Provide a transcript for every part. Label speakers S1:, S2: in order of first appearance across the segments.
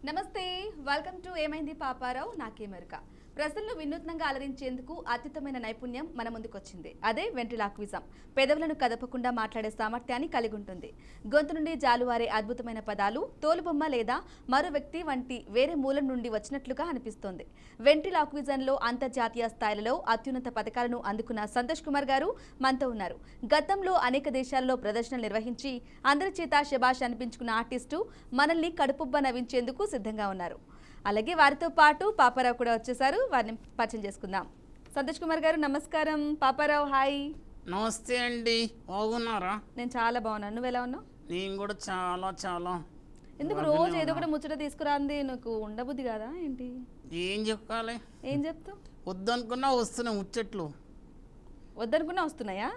S1: నమస్తే welcome to ఏమైంది పాపారావు నాకేమరక ప్రజలను వినూత్నంగా అలరించేందుకు అత్యుత్తమైన నైపుణ్యం మన ముందుకొచ్చింది. అదే వెంట్రిలాక్విజం. పెదవులను కదపకుండా మాట్లాడే సామర్థ్యాన్ని కలిగి ఉంటుంది. గొంతు నుండి జాలువారే అద్భుతమైన పదాలు తోలుబొమ్మ లేదా మరో వ్యక్తి వంటి వేరే మూలం నుండి వచ్చినట్లుగా అనిపిస్తోంది. వెంట్రిలాక్విజంలో అంతర్జాతీయ స్థాయిలో అత్యున్నత పథకాలను అందుకున్న సంతోష్ కుమార్ గారు మనతో ఉన్నారు. గతంలో అనేక దేశాలలో ప్రదర్శనలు నిర్వహించి అందరి చేత శభాష్ అనిపించుకున్న ఆర్టిస్టు మనల్ని కడుపుబ్బ నవ్వించేందుకు సిద్ధంగా ఉన్నారు. అలాగే వారితో పాటు పాపారావు కూడా వచ్చేసారు. వారిని పరిచయం చేసుకుందాం. సంతోష్ కుమార్ గారు నమస్కారం. పాపారావు హాయ్.
S2: నమస్తే అండి, బాగున్నారా?
S1: నేను చాలా బాగున్నాను. నువ్వు ఎలా ఉన్నావు?
S2: నేను కూడా చాలా
S1: ఎందుకు రోజు ఏదో ఒకటి ముచ్చట తీసుకురాంది? నాకు ఉండబుద్ధి కాదా ఏంటి?
S2: ఏం చెప్పాలి?
S1: ఏం చెప్తావు?
S2: వద్దనుకున్నా వస్తున్నాయి ముచ్చట్లు.
S1: వద్దనుకున్నా వస్తున్నాయా?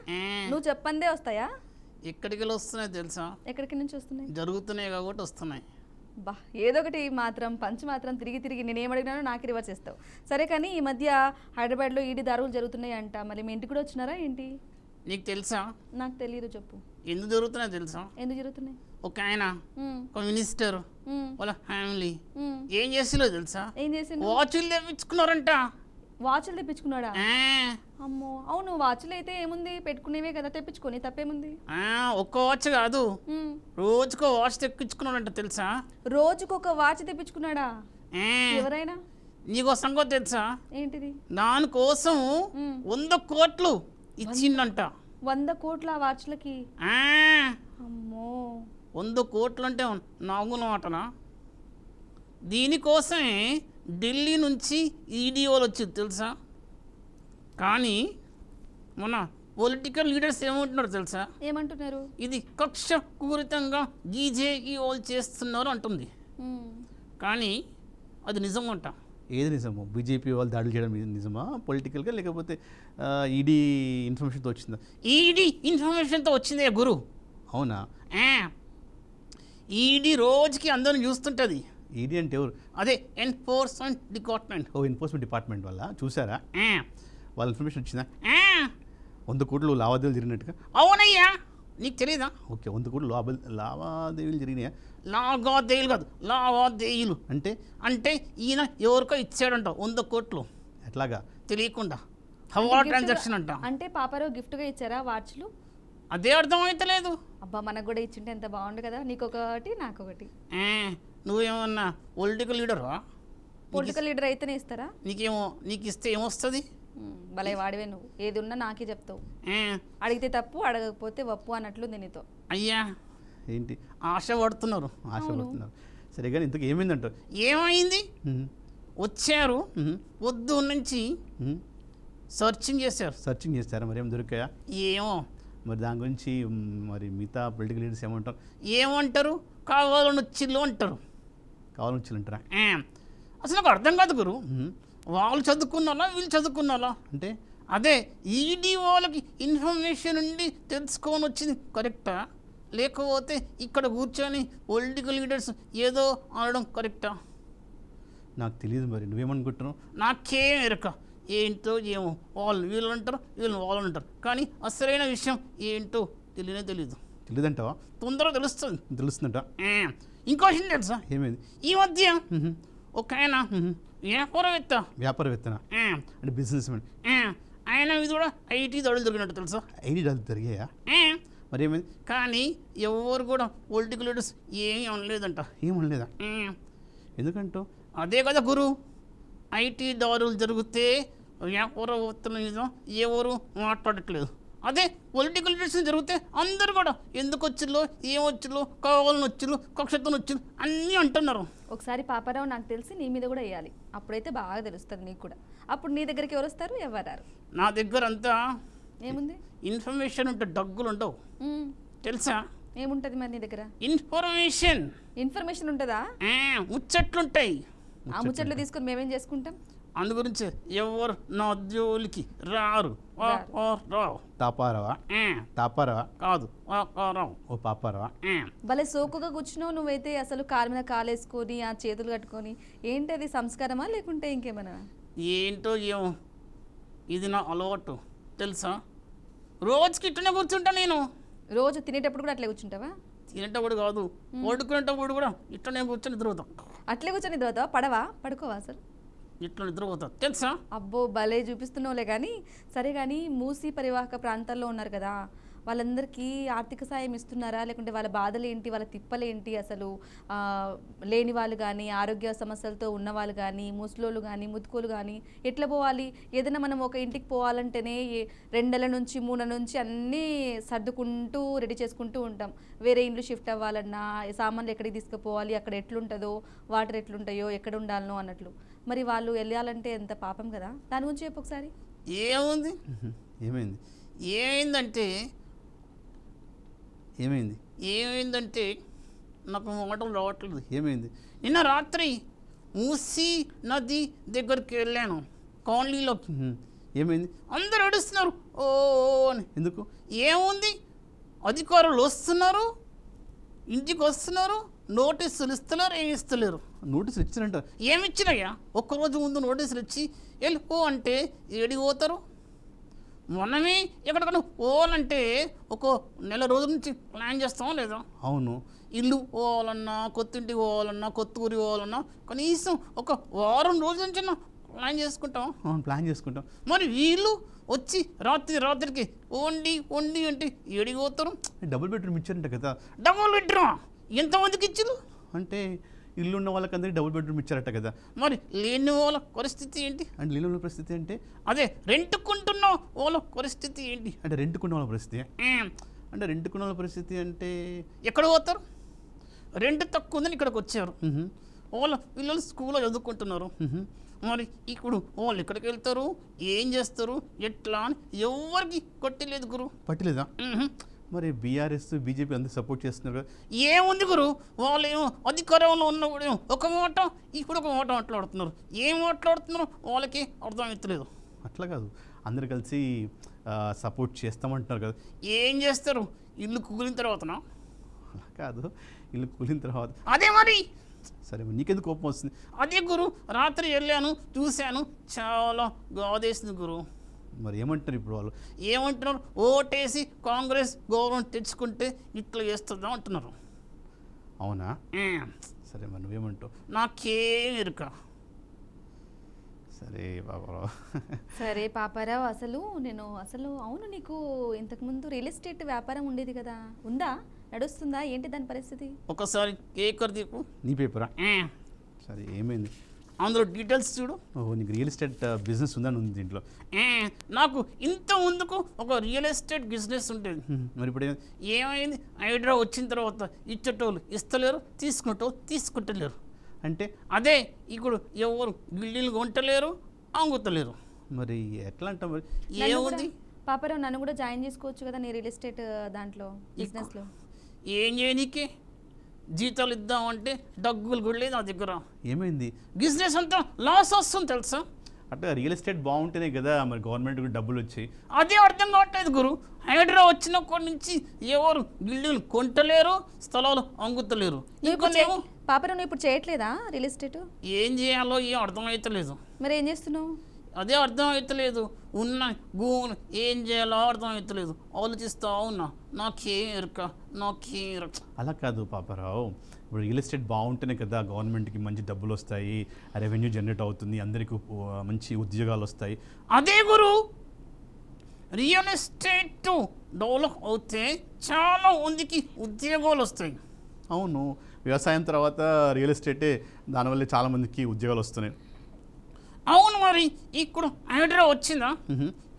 S1: నువ్వు చెప్పందే వస్తాయా?
S2: ఎక్కడికి వస్తున్నాయి తెలుసా?
S1: ఎక్కడికి నుంచి వస్తున్నాయి?
S2: జరుగుతున్నాయి కాబట్టి వస్తున్నాయి.
S1: బా ఏదో ఒకటి మాత్రం పంచి మాత్రం తిరిగి నేనేమడిగినానో నాకు రివర్స్ చేస్తావు. సరే కానీ ఈ మధ్య హైదరాబాద్లో ఈడీ దారులు జరుగుతున్నాయి అంట. మళ్ళీ మీ ఇంటికి కూడా వచ్చినారా ఏంటి?
S2: నీకు తెలుసా?
S1: నాకు తెలియదు, చెప్పు.
S2: ఎందుకు జరుగుతున్నాయి తెలుసా?
S1: ఎందుకు జరుగుతున్నాయి?
S2: ఒక ఆయన ఒక మినిస్టర్ వాళ్ళ ఫ్యామిలీ ఏం చేసిలో తెలుసా?
S1: ఏం చేసిండు?
S2: వాచ్లు తెప్పించుకున్నారంట.
S1: వాచ్లు తెప్పించుకున్నాడా? అమ్మో అవును, వాచ్లు అయితే ఏముంది, పెట్టుకునేవే కదా, తెప్పించుకొని తప్పేముంది.
S2: ఒక్క వాచ్ కాదు, రోజుకో వాచ్ తెప్పించుకున్నాడంట తెలుసా?
S1: రోజుకొక వాచ్ తెప్పించుకున్నాడా? ఎవరైనా?
S2: నీకో సంగతి తెలుసా?
S1: ఏంటిది?
S2: దానికోసం 100 కోట్లు ఇచ్చిందంట.
S1: 100 కోట్ల వాచ్లకి? అమ్మో
S2: 100 కోట్లు అంటే నాగుల మాటనా? దీనికోసమే ఢిల్లీ నుంచి ఈడీ వాళ్ళు వచ్చింది తెలుసా? కానీ మన పొలిటికల్ లీడర్స్ ఏమంటున్నారు తెలుసా?
S1: ఏమంటున్నారు? ఇది
S2: కక్ష పూరితంగా బీజేపీ వాళ్ళు చేస్తున్నారు అంటుంది. కానీ అది నిజమంట.
S3: ఏది నిజమో? బీజేపీ వాళ్ళు దాడులు చేయడం నిజమా పొలిటికల్గా, లేకపోతే ఈడీ ఇన్ఫర్మేషన్తో వచ్చిందా?
S2: ఈడీ ఇన్ఫర్మేషన్తో వచ్చిందే గురు.
S3: అవునా?
S2: ఈడీ రోజుకి అందరిని చూస్తుంటుంది.
S3: ఈడీ అంటే ఎవరు?
S2: అదే ఎన్ఫోర్స్మెంట్ డిపార్ట్మెంట్.
S3: ఎన్ఫోర్స్మెంట్ డిపార్ట్మెంట్ వల్ల చూసారా? వాళ్ళ ఇన్ఫర్మేషన్ వచ్చిందా? 100 కోట్లు లావాదేవీలు జరిగినట్టుగా.
S2: అవునయ్యా, నీకు తెలీదా?
S3: ఓకే, 100 కోట్లు లావాదేవీలు జరిగినాయా?
S2: లావాదేవీలు కాదు, లావాదేవీలు
S3: అంటే
S2: అంటే ఈయన ఎవరికో ఇచ్చాడంట 100 కోట్లు.
S3: ఎట్లాగా?
S2: తెలియకుండా హవాలా ట్రాన్సాక్షన్ అంట.
S1: అంటే పాపారావు గిఫ్ట్గా ఇచ్చారా వాచ్లు?
S2: అదే అర్థమైతలేదు.
S1: అబ్బా మనకు కూడా ఇచ్చింటే ఎంత బాగుండు కదా, నీకొకటి నాకొకటి.
S2: నువ్వేమన్నా పొలిటికల్ లీడరా?
S1: పొలిటికల్ లీడర్ అయితేనే ఇస్తారా?
S2: నీకు ఇస్తే ఏమొస్తుంది?
S1: భలే వాడివే నువ్వు, ఏది ఉన్నా నాకే చెప్తావు. అడిగితే తప్పు, అడగకపోతే వప్పు అన్నట్లు దీనితో.
S2: అయ్యా
S3: ఏంటి
S2: ఆశపడుతున్నారు?
S3: సరే కానీ ఇంతకు ఏమైందంట?
S2: ఏమైంది? వచ్చారు, పొద్దు నుంచి సర్చింగ్
S3: చేశారా? మరి ఏం దొరికాయా?
S2: ఏమో
S3: మరి దాని గురించి మరి మిగతా పొలిటికల్ లీడర్స్
S2: ఏమంటారు? కావాలని వచ్చిల్లు అంటారు.
S3: అంటారా?
S2: అసలు నాకు అర్థం కాదు గురు. వాళ్ళు చదువుకున్నారా వీళ్ళు చదువుకున్నారా?
S3: అంటే
S2: అదే ఈడీ వాళ్ళకి ఇన్ఫర్మేషన్ ఉండి తెలుసుకొని వచ్చింది కరెక్టా, లేకపోతే ఇక్కడ కూర్చొని పొలిటికల్ లీడర్స్ ఏదో అనడం కరెక్టా?
S3: నాకు తెలియదు. మరి నువ్వేమనుకుంటున్నావు?
S2: నాకేం ఎరక. ఏంటో ఏమో, వాళ్ళు వీళ్ళు అంటారు, వీళ్ళు వాళ్ళు అంటారు, కానీ అసలైన విషయం ఏంటో
S3: తెలియదంటావా?
S2: తొందరగా
S3: తెలుస్తుందంట.
S2: ఇంకో విషయం తెలుసా?
S3: ఏమైంది?
S2: ఈ మధ్య ఒక ఆయన
S3: వ్యాపారవేత్తన అంటే బిజినెస్ మ్యాన్,
S2: ఆయన మీద కూడా 80 దాడులు జరిగినట్టు తెలుసా?
S3: 80 దాడులు జరిగాయా? మరి ఏమైంది?
S2: కానీ ఎవరు కూడా పొలిటికల్ లీడర్స్ ఏమీ అనలేదంట.
S3: ఏమనలేదా? ఎందుకంటూ?
S2: అదే కదా గురు, 80 దాడులు జరిగితే వ్యాపారవేత్తల మీద ఎవరు మాట్లాడట్లేదు. అదే పొలిటికల్ లీడర్స్ జరిగితే అందరు కూడా ఎందుకు వచ్చిల్లో, ఏమొచ్చిల్లో, కావాలని వచ్చిళ్ళు, కక్షతో వచ్చిళ్ళు అన్నీ అంటున్నారు.
S1: ఒకసారి పాపారావు నాకు తెలిసి నీ మీద కూడా వేయాలి, అప్పుడైతే బాగా తెలుస్తుంది నీకు కూడా. అప్పుడు నీ దగ్గరికి ఎవరు వస్తారు, ఎవరారు?
S2: నా దగ్గర అంతా
S1: ఏముంది?
S2: ఇన్ఫర్మేషన్ ఉంటే డగ్గులు ఉండవు తెలుసా?
S1: ఏముంటది మరి నీ దగ్గర?
S2: ఇన్ఫర్మేషన్
S1: ఉంటుందా?
S2: ముచ్చట్లుంటాయి.
S1: ఆ ముచ్చట్లు తీసుకొని మేమేం చేసుకుంటాం?
S2: అందు గురించి ఎవరు నా జోలికి రారు.
S3: తాపారావా
S2: కాదు,
S3: ఓ పాపారావా.
S1: భలే సోకుగా కూర్చున్నావు నువ్వైతే. అసలు కాలు మీద కాలేసుకొని ఆ చేతులు కట్టుకొని, ఏంటది సంస్కారమా లేకుంటే ఇంకేమన్నా?
S2: ఏంటో ఏమో, ఇది నా అలవాటు తెలుసా? రోజుకి ఇట్లనే కూర్చుంటా నేను.
S1: రోజు తినేటప్పుడు కూడా అట్లే కూర్చుంటావా?
S2: తినేటప్పుడు కాదు, పడుకునేటప్పుడు కూడా ఇట్లనే కూర్చొని తిరుగుతాం.
S1: అట్లే కూర్చొని నిద్రపోతావా? పడుకోవా అసలు?
S2: ఇట్లా నిద్రపోతా తెలుసా?
S1: అబ్బో భలే చూపిస్తున్నావులే. కానీ సరే, కానీ మూసీ పరివాహక ప్రాంతాల్లో ఉన్నారు కదా, వాళ్ళందరికీ ఆర్థిక సాయం ఇస్తున్నారా? లేకుంటే వాళ్ళ బాధలు ఏంటి, వాళ్ళ తిప్పలేంటి అసలు? లేని వాళ్ళు కానీ, ఆరోగ్య సమస్యలతో ఉన్నవాళ్ళు కానీ, ముసలోళ్ళు కానీ, ముదుకోలు కానీ ఎట్లా పోవాలి? ఏదైనా మనం ఒక ఇంటికి పోవాలంటేనే 2 నెలల నుంచి 3 నెలల నుంచి అన్నీ సర్దుకుంటూ రెడీ చేసుకుంటూ ఉంటాం. వేరే ఇండ్లు షిఫ్ట్ అవ్వాలన్నా సామాన్లు ఎక్కడికి తీసుకుపోవాలి, అక్కడ ఎట్లుంటుందో, వాటర్ ఎట్లుంటాయో, ఎక్కడ ఉండాలనో అన్నట్లు. మరి వాళ్ళు వెళ్ళాలంటే ఎంత పాపం కదా. దాని గురించి చెప్పు ఒకసారి.
S2: ఏముంది?
S3: ఏమైంది?
S2: ఏమైందంటే నాకు మాటలు రావట్లేదు.
S3: ఏమైంది?
S2: నిన్న రాత్రి మూసీ నది దగ్గరికి వెళ్ళాను కాలనీలోకి.
S3: ఏమైంది?
S2: అందరూ ఏడుస్తున్నారు ఓ అని.
S3: ఎందుకు?
S2: ఏముంది, అధికారులు వస్తున్నారు, ఇంటికి వస్తున్నారు, నోటీసులు ఇస్తున్నారు, ఏమి ఇస్తలేరు.
S3: నోటీసులు ఇచ్చారంట.
S2: ఏమి ఇచ్చినాయా? ఒక్కరోజు ముందు నోటీసులు ఇచ్చి వెళ్ళిపో అంటే ఏడికి పోతారు? మనమే ఎక్కడికన్నా పోవాలంటే ఒక నెల రోజుల నుంచి ప్లాన్ చేస్తామా లేదా?
S3: అవును.
S2: ఇల్లు పోవాలన్నా, కొత్తింటికి పోవాలన్నా, కొత్త ఊరి పోవాలన్నా కనీసం ఒక వారం రోజుల నుంచి ప్లాన్ చేసుకుంటాం.
S3: అవును, ప్లాన్ చేసుకుంటాం.
S2: మరి వీళ్ళు వచ్చి రాత్రికి వండి అంటే ఏడికి పోతారు?
S3: డబుల్ బెడ్రూమ్ ఇచ్చారంట కదా.
S2: డబుల్ బెడ్రూమ్ ఎంతమందికి ఇచ్చారు?
S3: అంటే ఇల్లు ఉన్న వాళ్ళకందరికీ డబుల్ బెడ్రూమ్ ఇచ్చారట కదా.
S2: మరి లేని వాళ్ళ పరిస్థితి ఏంటి?
S3: అంటే ఇల్లు ఉన్న పరిస్థితి అంటే
S2: అదే రెంట్కుంటున్న వాళ్ళ పరిస్థితి ఏంటి?
S3: అంటే రెంట్కున్న వాళ్ళ పరిస్థితి అంటే రెంట్కున్న వాళ్ళ పరిస్థితి అంటే
S2: ఎక్కడ పోతారు? రెంట్ తక్కువ ఉందని ఇక్కడికి వచ్చారు. వాళ్ళ పిల్లలు స్కూల్లో చదువుకుంటున్నారు. మరి ఇప్పుడు వాళ్ళు ఎక్కడికి వెళ్తారు, ఏం చేస్తారు, ఎట్లా అని ఎవరికి కొట్టలేదు గురు.
S3: పట్టలేదా? మరి బీఆర్ఎస్ బీజేపీ అందరూ సపోర్ట్ చేస్తున్నారు కదా.
S2: ఏముంది గురు, వాళ్ళు ఏమో అధికారంలో ఉన్నప్పుడు ఒక మాట, ఇప్పుడు ఒక మాట మాట్లాడుతున్నారు. ఏం మాట్లాడుతున్నారు వాళ్ళకి అర్థమవుతలేదు.
S3: అట్లా కాదు, అందరు కలిసి సపోర్ట్ చేస్తామంటున్నారు కదా.
S2: ఏం చేస్తారు? ఇల్లు కూలిన తర్వాతనా?
S3: అలా కాదు, ఇల్లు కూలిన తర్వాత.
S2: అదే మరి.
S3: సరే, నీకెందుకు కోపం వస్తుంది?
S2: అదే గురు, రాత్రి వెళ్ళాను, చూశాను, చాలా గాదేసింది గురు.
S3: మరి ఏమంటారు ఇప్పుడు వాళ్ళు?
S2: ఏమంటున్నారు? ఓటేసి కాంగ్రెస్ గవర్నమెంట్ తెచ్చుకుంటే ఇట్లా చేస్తుందా అంటున్నారు.
S3: అవునా? సరే, మరి నువ్వేమంటావు?
S2: నాకేం ఎరుక.
S3: సరే పాపారావు.
S1: సరే పాపారావు, అవును, నీకు ఇంతకుముందు రియల్ ఎస్టేట్ వ్యాపారం ఉండేది కదా, ఉందా, నడుస్తుందా, ఏంటి దాని పరిస్థితి?
S2: ఒకసారి కేకర్ దీపు.
S3: నీ పేపరా? సరే, ఏమైంది?
S2: అందులో డీటెయిల్స్ చూడు.
S3: ఓహో, నీకు రియల్ ఎస్టేట్ బిజినెస్ ఉందని ఉంది దీంట్లో.
S2: నాకు ఇంత ముందుకు ఒక రియల్ ఎస్టేట్ బిజినెస్ ఉండేది.
S3: మరి ఇప్పుడు
S2: ఏమైంది? హైడ్రా వచ్చిన తర్వాత ఇచ్చేటోళ్ళు ఇస్తలేరు, తీసుకుంటోళ్ళు తీసుకుంటలేరు.
S3: అంటే
S2: అదే ఇప్పుడు ఎవరు బిల్డింగ్లు కొంటలేరు, అమ్ముతలేరు.
S3: మరి ఎట్లా అంటావు? మరి
S2: ఏముంది?
S1: పాపారావు, నన్ను కూడా జాయిన్ చేసుకోవచ్చు కదా నీ రియల్ ఎస్టేట్ దాంట్లో, బిజినెస్లో.
S2: ఏం చేయనీకే? జీతాలు ఇద్దామంటే డబ్బులు కూడా లేదు నా దగ్గర.
S3: ఏమైంది?
S2: బిజినెస్ అంతా లాస్ వస్తుంది తెలుసా.
S3: అట్లా రియల్ ఎస్టేట్ బాగుంటేనే కదా మరి గవర్నమెంట్ కూడా డబ్బులు వచ్చాయి.
S2: అదే అర్థం కావట్లేదు గురు. హైడ్రా వచ్చినప్పటి నుంచి ఎవరు బిల్డింగ్లు కొంటలేరు, స్థలాలు అమ్ముతలేరు.
S1: పాపారావు, నువ్వు ఇప్పుడు చేయట్లేదా రియల్ ఎస్టేట్?
S2: ఏం చేయాలో ఏం అర్థమవుతలేదు.
S1: మరి ఏం చేస్తున్నావు?
S2: అదే అర్థమవుతలేదు. ఉన్న భూములు ఏం చేయాలో అర్థమవుతలేదు, ఆలోచిస్తా ఉన్నా. నాకేం ఎరుక.
S3: అలా కాదు పాపారావు, ఇప్పుడు రియల్ ఎస్టేట్ బాగుంటేనే కదా గవర్నమెంట్కి మంచి డబ్బులు వస్తాయి, రెవెన్యూ జనరేట్ అవుతుంది, అందరికీ మంచి ఉద్యోగాలు వస్తాయి.
S2: అదే గురు, రియల్ ఎస్టేట్ డెవలప్ అవుతే చాలా మందికి ఉద్యోగాలు వస్తాయి.
S3: అవును, వ్యవసాయం తర్వాత రియల్ ఎస్టేటే, దానివల్ల చాలామందికి ఉద్యోగాలు వస్తున్నాయి.
S2: అవును, మరి ఇప్పుడు హైడ్రా వచ్చిందా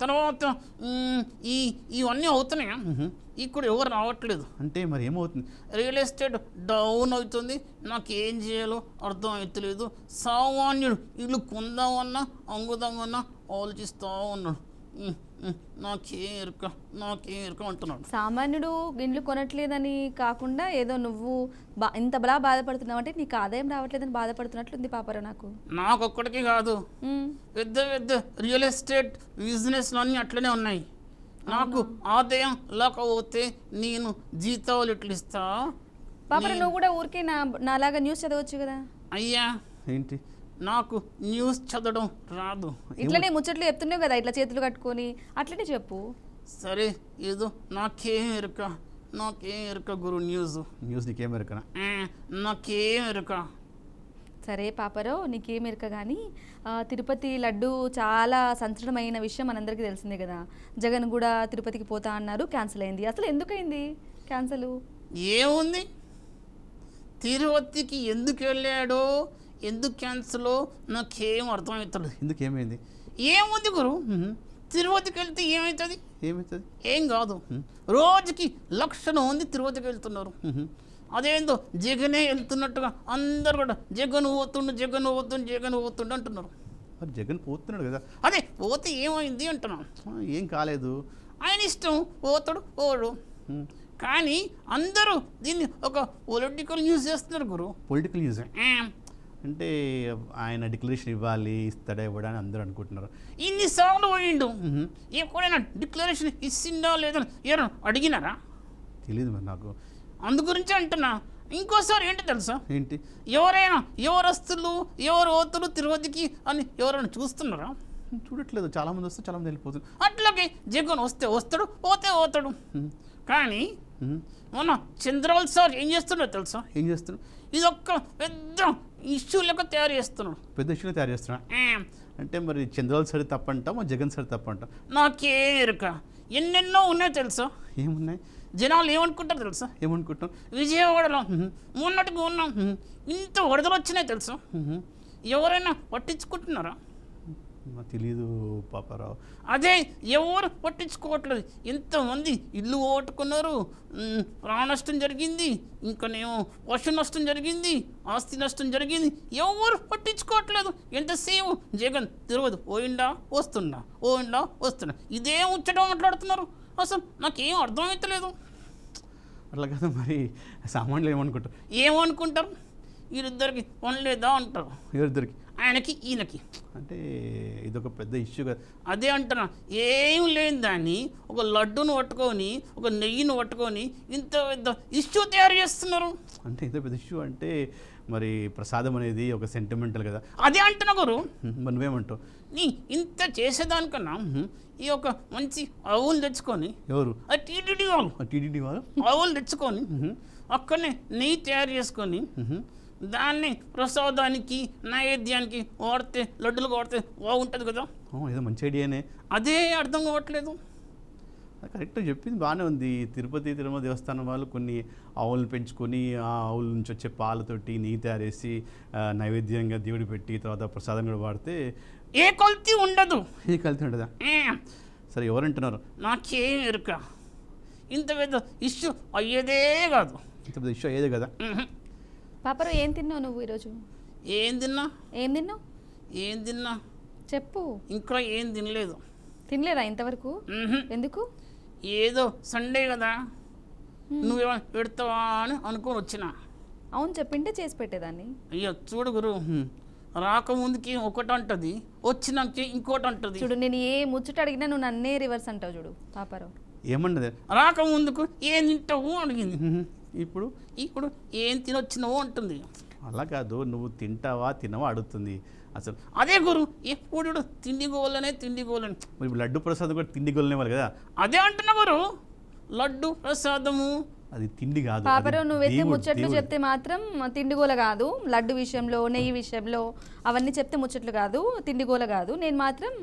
S2: తర్వాత ఇవన్నీ అవుతున్నాయా? ఇప్పుడు ఎవరు రావట్లేదు.
S3: అంటే మరి ఏమవుతుంది?
S2: రియల్ ఎస్టేట్ డౌన్ అవుతుంది. నాకు ఏం చేయాలో అర్థం అవుతలేదు. సామాన్యుడు ఇల్లు కొందామన్నా అమ్ముదామన్నా ఆలోచిస్తూ ఉన్నాడు. నాకేం ఎరుక అంటున్నాడు.
S1: సామాన్యుడు ఇండ్లు కొనట్లేదని కాకుండా ఏదో నువ్వు ఇంత బలా బాధపడుతున్నావు అంటే నీకు ఆదాయం రావట్లేదని బాధపడుతున్నట్లుంది పాపారావు. నాకు
S2: ఒక్కడికి కాదు, పెద్ద పెద్ద రియల్ ఎస్టేట్ బిజినెస్లు అన్నీ అట్లనే ఉన్నాయి. నాకు ఆదాయం లేకపోతే నేను జీతాలు ఎట్లు ఇస్తా?
S1: పాపారావు, నువ్వు కూడా ఊరికే నాలాగా న్యూస్ చదవచ్చు కదా.
S2: అయ్యా,
S3: ఏంటి?
S2: నాకు న్యూస్ చదవడం రాదు.
S1: ఇట్లనే ముచ్చట్లు చెప్తున్నావు కదా, ఇట్లా చేతులు కట్టుకొని అట్లనే చెప్పు.
S2: సరే, ఏదో నాకేం ఎరుక గురు. న్యూస్
S3: నీకేం ఎరుకనా?
S2: నాకేం ఎరుక.
S1: సరే పాపారావు నీకేం ఎరక కానీ తిరుపతి లడ్డు చాలా సంచలనమైన విషయం మనందరికీ తెలిసిందే కదా. జగన్ కూడా తిరుపతికి పోతా అన్నారు, క్యాన్సిల్ అయింది. అసలు ఎందుకైంది క్యాన్సిల్?
S2: ఏముంది, తిరుపతికి ఎందుకు వెళ్ళాడో ఎందుకు క్యాన్సిల్ నాకేం అర్థమవుతుంది.
S3: ఎందుకేమైంది?
S2: ఏముంది గురు, తిరుపతికి వెళ్తే ఏమవుతుంది?
S3: ఏమవుతుంది?
S2: ఏం కాదు. రోజుకి 1,00,000 మంది తిరుపతికి వెళ్తున్నారు. అదేందో జగనే వెళ్తున్నట్టుగా అందరు కూడా జగన్ పోతుండు జగన్ పోతుండు జగన్ పోతుండు అంటున్నారు.
S3: మరి జగన్ పోతున్నాడు కదా.
S2: అదే పోతే ఏమైంది అంటున్నాను.
S3: ఏం కాలేదు,
S2: ఆయన ఇష్టం, పోతాడు పోడు. కానీ అందరూ దీన్ని ఒక పొలిటికల్ న్యూస్ చేస్తున్నారు గురు.
S3: పొలిటికల్ న్యూస్ అంటే ఆయన డిక్లరేషన్ ఇవ్వాలి, ఇస్తాడా ఇవ్వడా అని అందరూ అనుకుంటున్నారు.
S2: ఇన్నిసార్లు పోయిండు, ఎప్పుడైనా డిక్లరేషన్ ఇచ్చిందా లేదని ఎవరు అడిగినారా?
S3: తెలియదు మరి నాకు.
S2: అందు గురించి అంటున్నా. ఇంకోసారి ఏంటి తెలుసా,
S3: ఏంటి?
S2: ఎవరైనా ఎవరు వస్తులు ఎవరు పోతులు తిరుపతికి అని ఎవరైనా చూస్తున్నారా?
S3: చూడట్లేదు. చాలామంది వస్తే చాలామంది వెళ్ళిపోతుంది.
S2: అట్లాగే జగన్ వస్తే వస్తాడు, పోతే పోతాడు. కానీ మొన్న చంద్రబాబు సార్ ఏం చేస్తున్నాడు తెలుసా?
S3: ఏం చేస్తున్నాడు?
S2: ఇది ఒక్క పెద్ద ఇష్యూ లెక్క తయారు చేస్తున్నాడు.
S3: పెద్ద ఇష్యూనే తయారు చేస్తున్నాడు. అంటే మరి చంద్రబాబు సార్ తప్పంటాం, జగన్ సార్ తప్పంటాం.
S2: నాకే ఎరుక. ఎన్నెన్నో ఉన్నాయి తెలుసా.
S3: ఏమున్నాయి?
S2: జనాలు ఏమనుకుంటారు తెలుసా?
S3: ఏమనుకుంటాం?
S2: విజయవాడలో మొన్నటికి ఉన్నాం ఇంత వరదలు వచ్చినాయి తెలుసా. ఎవరైనా పట్టించుకుంటున్నారా?
S3: నాకు తెలీదు పాపారావు.
S2: అదే ఎవరు పట్టించుకోవట్లేదు. ఎంతమంది ఇల్లు పోగొట్టుకున్నారు, ప్రాణ నష్టం జరిగింది, ఇంకనేమో పశు నష్టం జరిగింది, ఆస్తి నష్టం జరిగింది. ఎవరు పట్టించుకోవట్లేదు. ఎంతసేపు జగన్ తిరుపతి పోయిండా వస్తున్నా, పోయిండా వస్తున్నా, ఇదే ముచ్చటం మాట్లాడుతున్నారు. అసలు నాకేం అర్థమవుతలేదు.
S3: అట్లా కదా మరి సామాన్యులు ఏమనుకుంటారు?
S2: ఏమనుకుంటారు? వీరిద్దరికి పనిలేదా అంటారు.
S3: ఎవరిద్దరికి?
S2: ఆయనకి ఈయనకి.
S3: అంటే ఇదొక పెద్ద ఇష్యూ కదా.
S2: అదే అంటున్నా, ఏం లేని దాన్ని ఒక లడ్డును పట్టుకొని ఒక నెయ్యిని పట్టుకొని ఇంత పెద్ద ఇష్యూ తయారు చేస్తున్నారు.
S3: అంటే ఇంత పెద్ద ఇష్యూ అంటే మరి ప్రసాదం అనేది ఒక సెంటిమెంటల్ కదా.
S2: అదే అంటున్నా గురు.
S3: మరి నువ్వేమంటావు?
S2: నీ ఇంత చేసేదానికన్నా ఈ ఒక మంచి ఆవులు తెచ్చుకొని,
S3: ఎవరు?
S2: అది టీటీడీ వాళ్ళు,
S3: టీటీడీ వాళ్ళు
S2: ఆవులు తెచ్చుకొని అక్కడనే నెయ్యి తయారు చేసుకొని దాన్ని ప్రసాదానికి నైవేద్యానికి వాడితే, లడ్డులు వాడితే బాగుంటుంది కదా.
S3: ఏదో మంచి ఐడియానే.
S2: అదే అర్థం కావట్లేదు.
S3: కరెక్ట్ చెప్పింది బాగానే ఉంది. తిరుపతి తిరుమల దేవస్థానం వాళ్ళు కొన్ని ఆవులను పెంచుకొని ఆ ఆవుల నుంచి వచ్చే పాలతోటి నెయ్యి తయారు చేసి నైవేద్యంగా దేవుడి పెట్టి తర్వాత ప్రసాదం కూడా వాడితే
S2: ఏ కల్తీ ఉండదు.
S3: ఏ కల్తీ ఉండదా? సరే ఎవరంటున్నారు?
S2: నాకేం ఎరుక. ఇంత పెద్ద ఇష్యూ అయ్యేదే కాదు.
S3: ఇంత పెద్ద ఇష్యూ అయ్యేదే కదా.
S1: పాపారావు ఏం తిన్నావు నువ్వు ఈరోజు?
S2: ఏం తిన్నా?
S1: ఏం తిన్నావు
S2: చెప్పు. ఇంకా ఏం తినలేదు.
S1: తినలేదా ఇంతవరకు? ఎందుకు?
S2: ఏదో సండే కదా, నువ్వేమో పెడతావా అని అనుకొని వచ్చిన.
S1: అవును, చెప్పింటే చేసి పెట్టేదాన్ని.
S2: అయ్యో చూడు గురు, రాకముందుకి ఒకటి అంటుంది, వచ్చినాక ఇంకోటి అంటుంది.
S1: చూడు, నేను ఏ ముచ్చట అడిగినా నువ్వు నన్నే రివర్స్ అంటావు. చూడు పాపారావు,
S3: ఏమన్నది?
S2: రాకముందుకు ఏం తింటావు అడిగింది, ఇప్పుడు ఇప్పుడు ఏం తినొచ్చినావు అంటుంది.
S3: అలా కాదు, నువ్వు తింటావా తినవా అడుగుతుంది అసలు.
S2: అదే గురు, ఎప్పుడు తిండి గోలనే తిండి గోలని.
S3: మరి లడ్డు ప్రసాదం కూడా తిండి గోలనే వాళ్ళు కదా.
S2: అదే అంటున్నా గురు, లడ్డు ప్రసాదము
S3: అది తిండి కాదు.
S1: పాపారావు నువ్వైతే ముచ్చట్లు చెప్తే మాత్రం తిండిగోల కాదు. లడ్డు విషయంలో, నెయ్యి విషయంలో అవన్నీ చెప్తే ముచ్చట్లు కాదు, తిండిగోల కాదు. నేను మాత్రం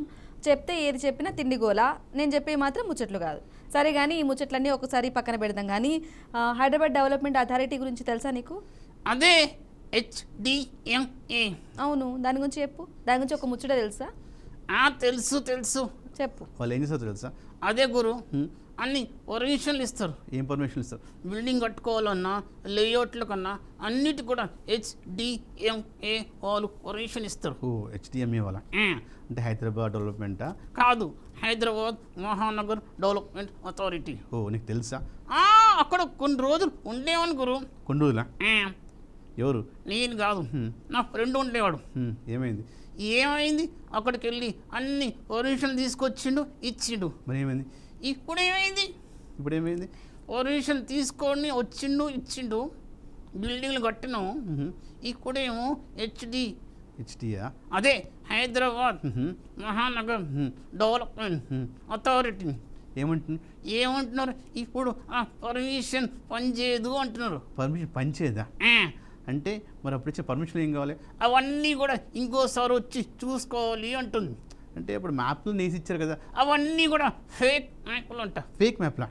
S1: చెప్తే ఏది చెప్పినా తిండిగోల, నేను చెప్పే మాత్రం ముచ్చట్లు కాదు. సరే కానీ ఈ ముచ్చట్లన్నీ ఒకసారి పక్కన పెడదాం. కానీ హైదరాబాద్ డెవలప్మెంట్ అథారిటీ గురించి తెలుసా నీకు?
S2: అదే HDMA.
S1: అవును, దాని గురించి చెప్పు. దాని గురించి ఒక ముచ్చట తెలుసా?
S2: తెలుసు తెలుసు,
S1: చెప్పు.
S3: వాళ్ళు ఏం చేస్తారు తెలుసా?
S2: అదే గురు, అన్ని పర్మిషన్లు ఇస్తారు.
S3: ఏం పర్మిషన్లు ఇస్తారు?
S2: బిల్డింగ్ కట్టుకోవాలన్నా, లేఅవుట్ల కన్నా అన్నిటి కూడా HDMA వాళ్ళు పర్మిషన్ ఇస్తారు.
S3: HDMA వాళ్ళ అంటే హైదరాబాద్ డెవలప్మెంటా?
S2: కాదు, హైదరాబాద్ మహానగర్ డెవలప్మెంట్ అథారిటీ.
S3: నీకు తెలుసా?
S2: అక్కడ కొన్ని రోజులు ఉండేవాను గురు.
S3: కొన్ని రోజులా? ఎవరు?
S2: నేను కాదు, నా ఫ్రెండ్ ఉండేవాడు.
S3: ఏమైంది?
S2: అక్కడికి వెళ్ళి అన్ని పర్మిషన్లు తీసుకొచ్చిండు, ఇచ్చిండు.
S3: మరి ఏమైంది?
S2: ఇప్పుడేమైంది? పర్మిషన్ తీసుకొని వచ్చిండు, ఇచ్చిండు, బిల్డింగ్లు కట్టినాము. ఇప్పుడేమో
S3: హెచ్డియా?
S2: అదే హైదరాబాద్ మహానగర్ డెవలప్మెంట్ అథారిటీ.
S3: ఏమంటున్నారు?
S2: ఇప్పుడు ఆ పర్మిషన్ పనిచేయదు అంటున్నారు.
S3: పర్మిషన్ పనిచేయదా? అంటే మరి అప్పుడు ఇచ్చే పర్మిషన్ ఏం కావాలి?
S2: అవన్నీ కూడా ఇంకోసారి వచ్చి చూసుకోవాలి అంటుంది.
S3: అంటే ఇప్పుడు మ్యాప్లు నేసి ఇచ్చారు కదా,
S2: అవన్నీ కూడా ఫేక్ మ్యాప్లు అంట.
S3: ఫేక్ మ్యాప్లా?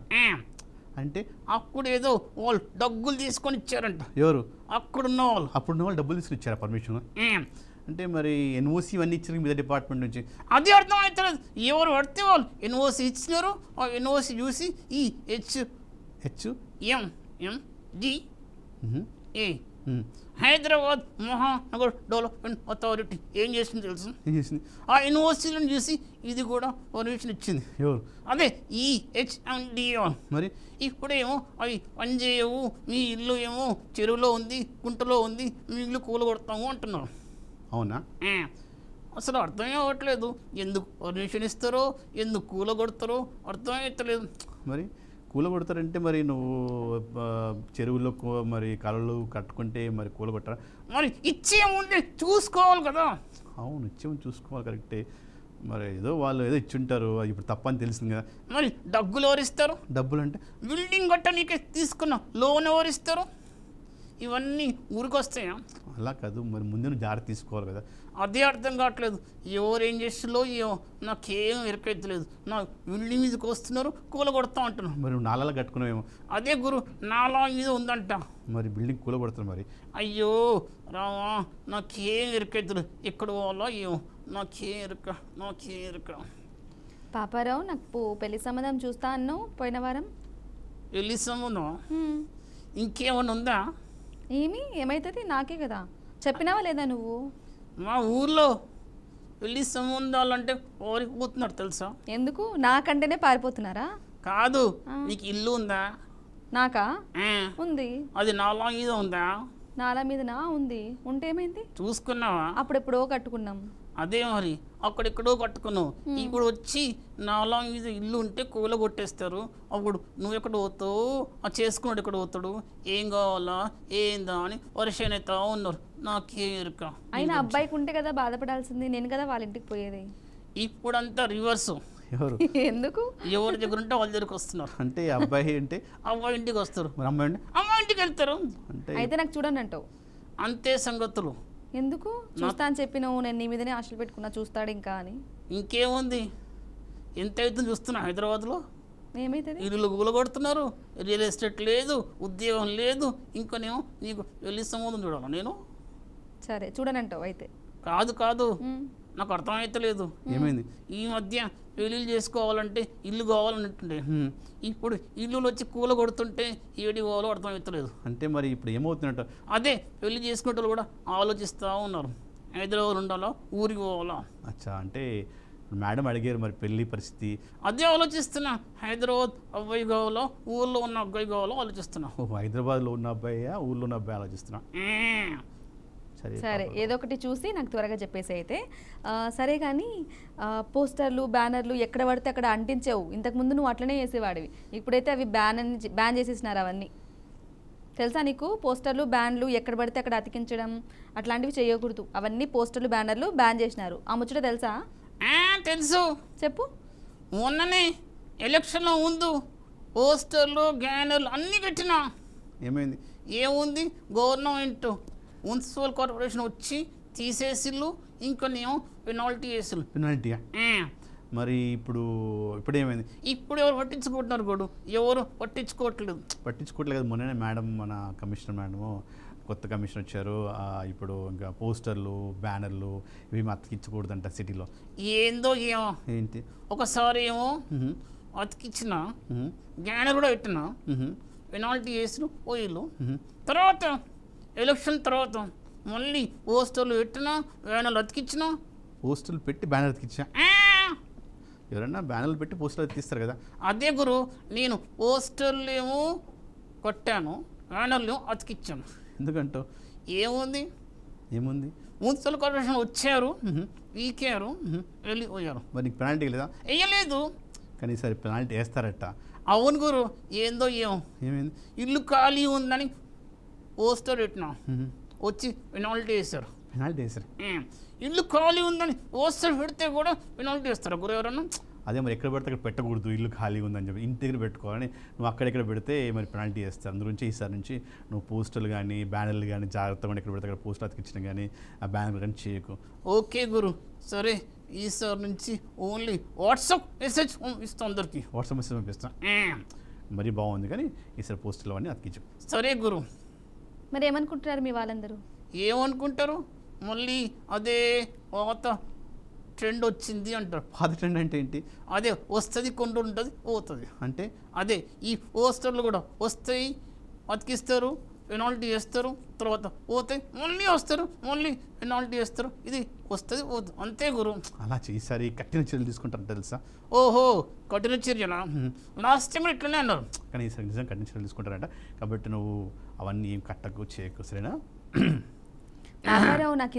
S3: అంటే
S2: అప్పుడు ఏదో వాళ్ళు డబ్బులు తీసుకొని ఇచ్చారంట.
S3: ఎవరు?
S2: అక్కడున్న వాళ్ళు.
S3: అప్పుడున్న వాళ్ళు డబ్బులు తీసుకుని ఇచ్చారా పర్మిషన్? అంటే మరి ఎన్ఓసి ఇవన్నీ ఇచ్చారు మీద డిపార్ట్మెంట్ నుంచి.
S2: అదే అర్థం అవుతలేదు. ఎవరు పడితే వాళ్ళు ఎన్ఓసి ఇచ్చినారు. ఆ ఎన్ఓసి చూసి ఈ HMMDA Hyderabad Mahanagar development authority ఏం చేసింది తెలుసు?
S3: ఏం చేసింది?
S2: ఆ యూనివర్సిటీలను చూసి ఇది కూడా పర్మిషన్ ఇచ్చింది.
S3: ఎవరు?
S2: అదే ఈ HMDA.
S3: మరి
S2: ఇప్పుడేమో అవి పనిచేయవు, మీ ఇల్లు ఏమో చెరువులో ఉంది, గుంటలో ఉంది, మీ ఇల్లు కూలగొడతాము అంటున్నారు.
S3: అవునా?
S2: అసలు అర్థమే అవ్వట్లేదు. ఎందుకు పర్మిషన్ ఇస్తారో, ఎందుకు కూలగొడతారో అర్థమవుతలేదు.
S3: మరి కూలగొడతారంటే మరి నువ్వు చెరువులో మరి కాలువలు కట్టుకుంటే మరి కూలగొట్టరా?
S2: మరి ఇచ్చే ముందే చూసుకోవాలి కదా.
S3: అవును, ఇచ్చేమని చూసుకోవాలి, కరెక్టే. మరి ఏదో వాళ్ళు ఏదో ఇచ్చుంటారు, అది ఇప్పుడు తప్పని తెలిసింది కదా.
S2: మరి డబ్బులు ఎవరిస్తారు?
S3: డబ్బులు అంటే
S2: బిల్డింగ్ కట్టనీకే తీసుకున్న లోన్ ఎవరిస్తారు? ఇవన్నీ ఊరికొస్తాయా?
S3: అలా కాదు, మరి ముందు నువ్వు జాగ్రత్త తీసుకోవాలి కదా.
S2: అదే అర్థం కావట్లేదు. ఎవరు ఏం చేస్తుందో ఏమో నాకేం ఎరకైతలేదు. నా బిల్డింగ్ మీదకి వస్తున్నారు, కూలగొడతా అంటున్నారు.
S3: మరి నువ్వు నాలాగా కట్టుకున్నావేమో.
S2: అదే గురు, నాలా మీద ఉందంట.
S3: మరి బిల్డింగ్ కూలగొడతారు మరి.
S2: అయ్యో రావా, నాకేం ఎరకైతలేదు. ఎక్కడ పోవాలో ఏమో నాకేం ఎరక.
S1: పాపారావు, నాకు పెళ్లి సంబంధం చూస్తా అన్నావు పోయిన వారం.
S2: పెళ్లి సంబంధం ఇంకేమన్నా ఉందా?
S1: ఏమవుతుంది? నాకే కదా చెప్పినావా లేదా నువ్వు?
S2: మా ఊర్లో పెళ్లి సంబంధాలంటే ఓరిపోతున్నారు తెలుసా?
S1: ఎందుకు? నాకంటేనే పారిపోతున్నారా?
S2: కాదు, నీకు ఇల్లు ఉందా?
S1: నాకా? ఉంది.
S2: అది నాలా మీద ఉందా?
S1: నాలా మీదనా ఉంది. ఉంటే ఏమైంది?
S2: చూసుకున్నావా?
S1: అప్పుడెప్పుడో కట్టుకున్నాం.
S2: అదే మరి, అక్కడెక్కడో కట్టుకున్నావు. ఇప్పుడు వచ్చి నాలా మీద ఇల్లు ఉంటే కూల కొట్టేస్తారు. అప్పుడు నువ్వు ఎక్కడ పోతావు, ఆ చేసుకున్నాడు ఎక్కడ పోతాడు, ఏం కావాలా ఏందా అని వర్షం అవుతా ఉన్నారు. నాకేం ఎరుక.
S1: అయినా అబ్బాయికి ఉంటే కదా బాధపడాల్సింది, నేను కదా వాళ్ళ ఇంటికి పోయేది.
S2: ఇప్పుడంతా రివర్స్.
S3: ఎవరు?
S1: ఎందుకు?
S2: ఎవరి దగ్గర ఉంటే వాళ్ళ దగ్గరకు వస్తున్నారు.
S3: అంటే అబ్బాయి అంటే
S2: అమ్మాయి ఇంటికి వస్తారు,
S3: మరి అమ్మాయి అంటే
S2: అమ్మాయి ఇంటికి వెళ్తారు.
S3: అంటే
S1: అయితే నాకు చూడండి అంటావు.
S2: అంతే సంగతులు.
S1: ఎందుకు? చూస్తా అని చెప్పినావు, నేను నీ మీదనే ఆశలు పెట్టుకున్నా చూస్తాడు ఇంకా అని.
S2: ఇంకేముంది, ఎంత అవుతుంది చూస్తున్నా హైదరాబాద్లో.
S1: ఏమైతుంది?
S2: ఇల్లు కూలగొడుతున్నారు, రియల్ ఎస్టేట్ లేదు, ఉద్యోగం లేదు. ఇంకనేమో నీకు పెళ్లి సంబంధం చూడాలా నేను?
S1: సరే చూడనంటావు అయితే.
S2: కాదు, నాకు అర్థమైతలేదు.
S3: ఏమైంది?
S2: ఈ మధ్య పెళ్ళిళ్ళు చేసుకోవాలంటే ఇల్లు కావాలన్నట్టుండే. ఇప్పుడు ఇల్లులు వచ్చి కూలగొడుతుంటే ఏడి కావాలో అర్థమవుతలేదు.
S3: అంటే మరి ఇప్పుడు ఏమవుతున్నట్టు?
S2: అదే పెళ్లి చేసుకునే వాళ్ళు కూడా ఆలోచిస్తూ ఉన్నారు, హైదరాబాద్ ఉండాలా ఊరికి పోవాలా.
S3: అచ్చా, అంటే మేడం అడిగారు మరి పెళ్లి పరిస్థితి.
S2: అదే ఆలోచిస్తున్నా, హైదరాబాద్ అబ్బాయి కావాలో ఊళ్ళో ఉన్న అబ్బాయి కావాలో ఆలోచిస్తున్నా.
S3: హైదరాబాద్లో ఉన్న అబ్బాయి ఊళ్ళో ఉన్న అబ్బాయి ఆలోచిస్తున్నా.
S1: సరే, ఏదో ఒకటి చూసి నాకు త్వరగా చెప్పేసి అయితే. సరే కానీ పోస్టర్లు బ్యానర్లు ఎక్కడ పడితే అక్కడ అంటించావు. ఇంతకుముందు నువ్వు అట్లనే చేసేవాడివి, ఇప్పుడైతే అవి బ్యాన్ చేసేసినారు అవన్నీ. తెలుసా నీకు? పోస్టర్లు బ్యాన్లు ఎక్కడ పడితే అక్కడ అతికించడం అట్లాంటివి చేయకూడదు. అవన్నీ పోస్టర్లు బ్యానర్లు బ్యాన్ చేసినారు. ఆ ముచ్చట తెలుసా?
S2: తెలుసు.
S1: చెప్పు.
S2: మొన్ననే ఎలక్షన్లో ముందు పోస్టర్లు బ్యానర్లు అన్నీ పెట్టినా.
S3: ఏమైంది?
S2: ఏముంది, గవర్నమెంట్ మున్సిపల్ కార్పొరేషన్ వచ్చి తీసేసిళ్ళు, ఇంకొనేమో పెనాల్టీ వేసిళ్ళు.
S3: పెనాల్టీయా? మరి ఇప్పుడు ఏమైంది?
S2: ఇప్పుడు ఎవరు పట్టించుకుంటున్నారు గోడు? ఎవరు పట్టించుకోవట్లేదు
S3: కదా. మొన్ననే మేడం, మన కమిషనర్ మేడము, కొత్త కమిషన్ వచ్చారు. ఇప్పుడు ఇంకా పోస్టర్లు బ్యానర్లు ఇవి అతికించకూడదంట సిటీలో.
S2: ఏందో ఏమో.
S3: ఏంటి?
S2: ఒకసారి ఏమో అతికిచ్చిన బ్యానర్ కూడా పెట్టిన, పెనాల్టీ వేసిన పోయిళ్ళు. తర్వాత ఎలక్షన్ తర్వాత మళ్ళీ పోస్టర్లు పెట్టినా బ్యానర్లు అతికిచ్చిన.
S3: పోస్టర్లు పెట్టి బ్యానర్ అతికిచ్చా? ఎవరన్నా బ్యానర్లు పెట్టి పోస్టర్లు అతికిస్తారు కదా.
S2: అదే గురు, నేను పోస్టర్లు ఏమో కొట్టాను, బ్యానర్లు ఏమో అతికిచ్చాను.
S3: ఎందుకంటో?
S2: ఏముంది, మున్సిపల్ కార్పొరేషన్ వచ్చారు, వీకారు, వెళ్ళిపోయారు.
S3: మరి నీకు పెనాల్టీ లేదా?
S2: వేయలేదు.
S3: కానీ సరే పెనాల్టీ వేస్తారట.
S2: అవును గురు, ఏందో ఏమో.
S3: ఏమైంది?
S2: ఇల్లు ఖాళీ ఉందని పోస్టర్ పెట్టినా, వచ్చి పెనాల్టీ వేశారు.
S3: పెనాల్టీ వేశారు?
S2: ఇల్లు ఖాళీ ఉందని పోస్టర్ పెడితే కూడా పెనాల్టీ వేస్తారు గురు ఎవరన్నా?
S3: అదే మరి ఎక్కడ పెడితే అక్కడ పెట్టకూడదు, ఇల్లు ఖాళీగా ఉందని చెప్పి ఇంటి దగ్గర పెట్టుకోవాలని నువ్వు అక్కడెక్కడ పెడితే మరి పెనాల్టీ చేస్తారు. అందు గురించి ఈసారి నుంచి నువ్వు పోస్టర్లు కానీ బ్యానర్లు కానీ జాగ్రత్తగా ఎక్కడ పెడితే అక్కడ పోస్టర్ అతికించిన కానీ ఆ బ్యానర్లు కానీ చేయకు.
S2: ఓకే గురు, సరే ఈసారి నుంచి ఓన్లీ వాట్సాప్ మెసేజ్ ఇస్తాం అందరికి.
S3: వాట్సాప్ మెసేజ్ పంపిస్తాను, మరీ బాగుంది, కానీ ఈసారి పోస్టర్లు అవన్నీ అతికించు.
S2: సరే గురు.
S1: మరి ఏమనుకుంటున్నారు మీ వాళ్ళందరూ?
S2: ఏమనుకుంటారు, మళ్ళీ అదే పాత ట్రెండ్ వచ్చింది అంటారు.
S3: పాత ట్రెండ్ అంటే ఏంటి?
S2: అదే వస్తుంది, కొండ ఉంటుంది, పోతుంది.
S3: అంటే
S2: అదే ఈ పోస్టర్లు కూడా వస్తాయి, అతికిస్తారు, పెనాల్టీ చేస్తారు, తర్వాత పోతాయి, మళ్ళీ వస్తారు, మళ్ళీ పెనాల్టీ చేస్తారు, ఇది వస్తుంది పోతుంది, అంతే గురు.
S3: అలా ఈసారి కఠిన చర్యలు తీసుకుంటారు తెలుసా?
S2: ఓహో, కఠిన చర్యనా? లాస్ట్ టైం ఇట్లనే అన్నారు,
S3: కానీ ఈసారి నిజంగా కఠిన చర్యలు తీసుకుంటారంట. కాబట్టి నువ్వు అవన్నీ ఏం కట్టకు, చేయకు, సరేనా?
S1: పాపారావు, నాకు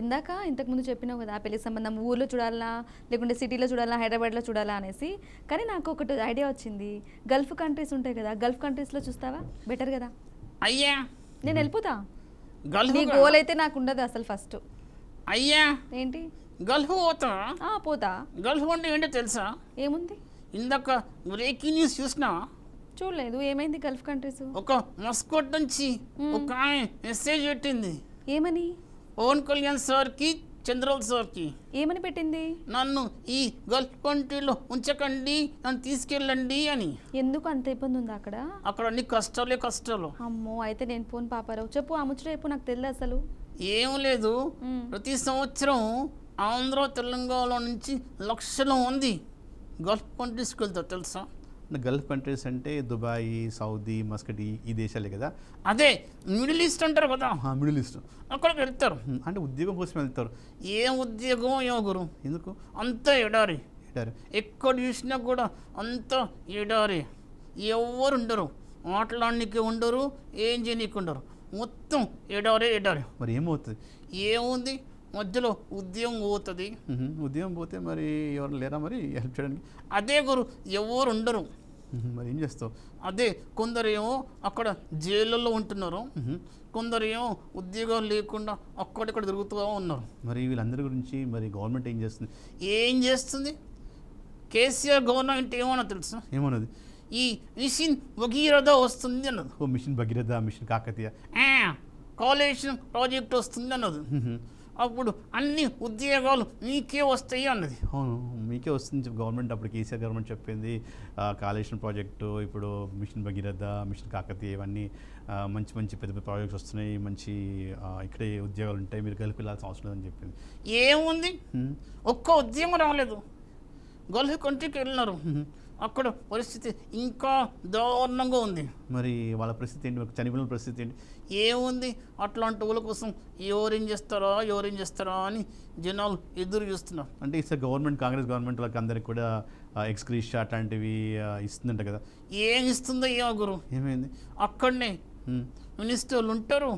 S1: ఇంతకుముందు చెప్పినావు కదా పెళ్లి సంబంధం ఊర్లో చూడాలా లేకుంటే సిటీలో చూడాలా హైదరాబాద్లో చూడాలా అనేసి. కానీ నాకు ఒకటి ఐడియా వచ్చింది, గల్ఫ్ కంట్రీస్ ఉంటాయి కదా, గల్ఫ్ కంట్రీస్లో చూస్తావా? బెటర్ కదా.
S2: అయ్యా
S1: నేను వెళ్ళిపోతా,
S2: గల్ఫ్
S1: నీ గోల్ అయితే నాకు ఉండదు అసలు. ఫస్ట్
S2: అయ్యా
S1: ఏంటి?
S2: గల్ఫ్ పోతా.
S1: పోతా.
S2: గల్ఫ్ అంటే ఏంటో తెలుసా?
S1: ఏముంది?
S2: ఇందాక బ్రేకింగ్ న్యూస్ చూసినా?
S1: చూడలేదు. ఏమైంది గల్ఫ్ కంట్రీస్?
S2: ఒక మస్కోట్ నుంచి ఒక ఆమె మెసేజ్ పెట్టింది.
S1: ఏమని?
S2: పవన్ కళ్యాణ్ సార్కి, చంద్రబాబు సార్కి.
S1: ఏమని పెట్టింది?
S2: నన్ను ఈ గల్ఫ్ కంట్రీలో ఉంచకండి, నన్ను తీసుకెళ్ళండి అని.
S1: ఎందుకు అంత ఇబ్బంది ఉంది అక్కడ?
S2: అక్కడ అన్ని కష్టాలే కష్టాలు.
S1: అమ్మో, అయితే నేను ఫోన్ పాపారావు చెప్పు, ఆ ముచ్చట చెప్పు, నాకు తెలియదు అసలు.
S2: ఏం లేదు, ప్రతి సంవత్సరం ఆంధ్ర తెలంగాణ నుంచి లక్షల మంది గల్ఫ్ కంట్రీస్కి వెళ్తారు తెలుసా?
S3: గల్ఫ్ కంట్రీస్ అంటే దుబాయ్, సౌదీ, మస్కట్ ఈ దేశాలే కదా.
S2: అదే మిడిల్ ఈస్ట్ అంటారు కదా,
S3: మిడిల్ ఈస్ట్.
S2: అక్కడికి వెళ్తారు.
S3: అంటే ఉద్యోగం కోసం వెళ్తారు.
S2: ఏం ఉద్యోగం ఏమో గురు,
S3: ఎందుకు?
S2: అంతా ఎడారి.
S3: ఎడారి
S2: ఎక్కడ చూసినా కూడా అంతా ఎడారి. ఎవరు ఉండరు, మాట్లాడడానికి ఉండరు, ఏం చేయనీకి ఉండరు, మొత్తం ఎడారే ఎడారి.
S3: మరి ఏమవుతుంది?
S2: ఏముంది, మధ్యలో ఉద్యోగం పోతుంది.
S3: ఉద్యోగం పోతే మరి ఎవరు లేరా మరి హెల్ప్ చేయడానికి?
S2: అదే గురు, ఎవరు ఉండరు.
S3: మరి ఏం చేస్తావు?
S2: అదే కొందరు ఏమో అక్కడ జైళ్ళల్లో ఉంటున్నారు, కొందరు ఏమో ఉద్యోగాలు లేకుండా అక్కడిక్కడ తిరుగుతూ ఉన్నారు.
S3: మరి వీళ్ళందరి గురించి మరి గవర్నమెంట్ ఏం చేస్తుంది?
S2: ఏం చేస్తుంది? కేసీఆర్ గవర్నమెంట్ ఏమన్నా తెలుసు?
S3: ఏమన్నది?
S2: ఈ మిషన్ భగీరథ వస్తుంది అన్నది.
S3: ఓ mission Bhagiratha, mission Kakatiya,
S2: Kaleshwaram project వస్తుంది అన్నది. అప్పుడు అన్ని ఉద్యోగాలు మీకే వస్తాయి అన్నది.
S3: అవును, మీకే వస్తుంది గవర్నమెంట్. అప్పుడు కేసీఆర్ గవర్నమెంట్ చెప్పింది కాళేశ్వరం ప్రాజెక్టు, ఇప్పుడు మిషన్ భగీరథ, మిషన్ కాకతీయ, ఇవన్నీ మంచి మంచి పెద్ద పెద్ద ప్రాజెక్ట్స్ వస్తున్నాయి, మంచి ఇక్కడే ఉద్యోగాలు ఉంటాయి, మీరు గల్ఫ్ వెళ్ళాల్సిన అవసరం లేదని చెప్పింది.
S2: ఏముంది, ఒక్క ఉద్యోగం రాలేదు. గల్ఫ్ కంట్రీకి వెళ్ళినారు, అక్కడ పరిస్థితి ఇంకా దారుణంగా ఉంది.
S3: మరి వాళ్ళ పరిస్థితి ఏంటి? చనిపోయిన పరిస్థితి ఏంటి?
S2: ఏముంది, అట్లాంటి వాళ్ళ కోసం ఎవరేం చేస్తారా అని జనాలు ఎదురు చూస్తున్నారు.
S3: అంటే ఈసారి గవర్నమెంట్, కాంగ్రెస్ గవర్నమెంట్ వాళ్ళకి అందరికి కూడా ఎక్స్గ్రీషియా అట్లాంటివి ఇస్తుందంట కదా.
S2: ఏం ఇస్తుందో ఏమో గురు.
S3: ఏమైంది?
S2: అక్కడనే మినిస్టర్లు ఉంటారు,